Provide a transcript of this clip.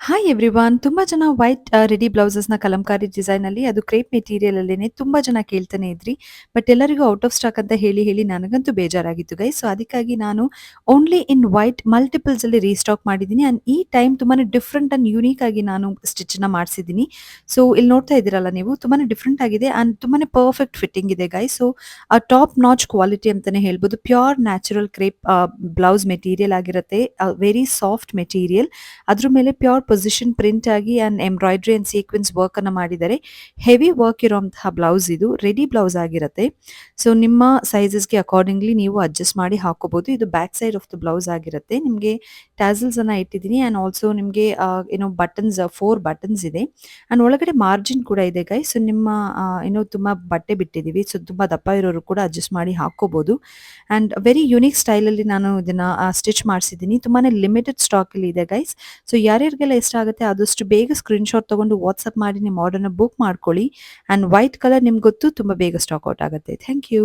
Hi everyone ತುಂಬಾ ಜನ white ready ಬ್ಲೌಸಸ್ನ Kalamkari design ಅಲ್ಲಿ ಅದು ಕ್ರೇಪ್ ಮೆಟೀರಿಯಲ್ ಅಲ್ಲೇನೆ ತುಂಬಾ ಜನ ಕೇಳ್ತಾನೆ ಇದ್ರಿ. ಬಟ್ ಎಲ್ಲರಿಗೂ ಔಟ್ ಆಫ್ ಸ್ಟಾಕ್ ಅಂತ ಹೇಳಿ ಹೇಳಿ ನನಗಂತೂ ಬೇಜಾರಾಗಿತ್ತು ಗೈಸ್. ಸೊ ಅದಕ್ಕಾಗಿ ನಾನು ಓನ್ಲಿ ಇನ್ ವೈಟ್ ಮಲ್ಟಿಪಲ್ಸ್ ಅಲ್ಲಿ ರೀಸ್ಟಾಕ್ ಮಾಡಿದ್ದೀನಿ. ಅಂಡ್ ಈ ಟೈಮ್ ತುಂಬಾನೇ ಡಿಫ್ರೆಂಟ್ ಅಂಡ್ ಯೂನಿಕ್ ಆಗಿ ನಾನು ಸ್ಟಿಚ್ ನ ಮಾಡಿಸಿದ್ದೀನಿ. ಸೊ ಇಲ್ಲಿ ನೋಡ್ತಾ ಇದ್ದೀರಲ್ಲ ನೀವು, ತುಂಬಾನೇ ಡಿಫ್ರೆಂಟ್ ಆಗಿದೆ ಅಂಡ್ ತುಂಬಾನೇ ಪರ್ಫೆಕ್ಟ್ ಫಿಟ್ಟಿಂಗ್ ಇದೆ guys. So top notch quality ಅಂತಾನೆ ಹೇಳ್ಬೋದು. Pure natural crepe blouse material ಆಗಿರುತ್ತೆ. Very soft material. ಅದ್ರ ಮೇಲೆ ಪ್ಯೂರ್ ಪೊಸಿಷನ್ ಪ್ರಿಂಟ್ ಆಗಿ and embroidery and sequence work ಅನ್ನ ಮಾಡಿದ್ದಾರೆ. ಹೆವಿ ವರ್ಕ್ ಇರುವಂತಹ ಬ್ಲೌಸ್ ಇದು ರೆಡಿ ಬ್ಲೌಸ್ ಆಗಿರುತ್ತೆ. ಸೊ ನಿಮ್ಮ ಸೈಜಸ್ಗೆ ಅಕಾರ್ಡಿಂಗ್ಲಿ ನೀವು ಅಡ್ಜಸ್ಟ್ ಮಾಡಿ ಹಾಕೋಬಹುದು. ಇದು back side of the blouse ಆಗಿರುತ್ತೆ. ನಿಮಗೆ ಟ್ಯಾಸಲ್ಸ್ ಅನ್ನ ಇಟ್ಟಿದ್ದೀನಿ ಅಂಡ್ ಆಲ್ಸೋ ನಿಮಗೆ ಏನೋ ಬಟನ್ಸ್ 4 ಬಟನ್ಸ್ ಇದೆ ಅಂಡ್ ಒಳಗಡೆ ಮಾರ್ಜಿನ್ ಕೂಡ ಇದೆ ಗೈ. ಸೊ ನಿಮ್ಮ ಏನೋ ತುಂಬಾ ಬಟ್ಟೆ ಬಿಟ್ಟಿದೀವಿ, ಸೊ ತುಂಬಾ ದಪ್ಪ ಇರೋರು ಕೂಡ ಅಡ್ಜಸ್ಟ್ ಮಾಡಿ ಹಾಕೋಬಹುದು. ಅಂಡ್ ವೆರಿ ಯುನಿಕ್ ಸ್ಟೈಲ್ ಅಲ್ಲಿ ನಾನು ಇದನ್ನ ಸ್ಟಿಚ್ ಮಾಡಿಸಿದ್ದೀನಿ. ತುಂಬಾನೇ ಲಿಮಿಟೆಡ್ ಸ್ಟಾಕ್ ಅಲ್ಲಿ ಇದೆ ಗೈಸ್. ಸೊ ಯಾರ್ಯಾರಿಗೆಲ್ಲ ಇಷ್ಟ ಆಗುತ್ತೆ ಆದಷ್ಟು ಬೇಗ ಸ್ಕ್ರೀನ್‌ಶಾಟ್ ತಗೊಂಡು ವಾಟ್ಸ್ಆಪ್ ಮಾಡಿ ನಿಮ್ಮ ಆರ್ಡರ್‌ನ ಬುಕ್ ಮಾಡ್ಕೊಳ್ಳಿ. ಅಂಡ್ ವೈಟ್ ಕಲರ್ ನಿಮ್ಗೆ ಗೊತ್ತು ತುಂಬಾ ಬೇಗ ಸ್ಟಾಕ್ ಔಟ್ ಆಗುತ್ತೆ. Thank you.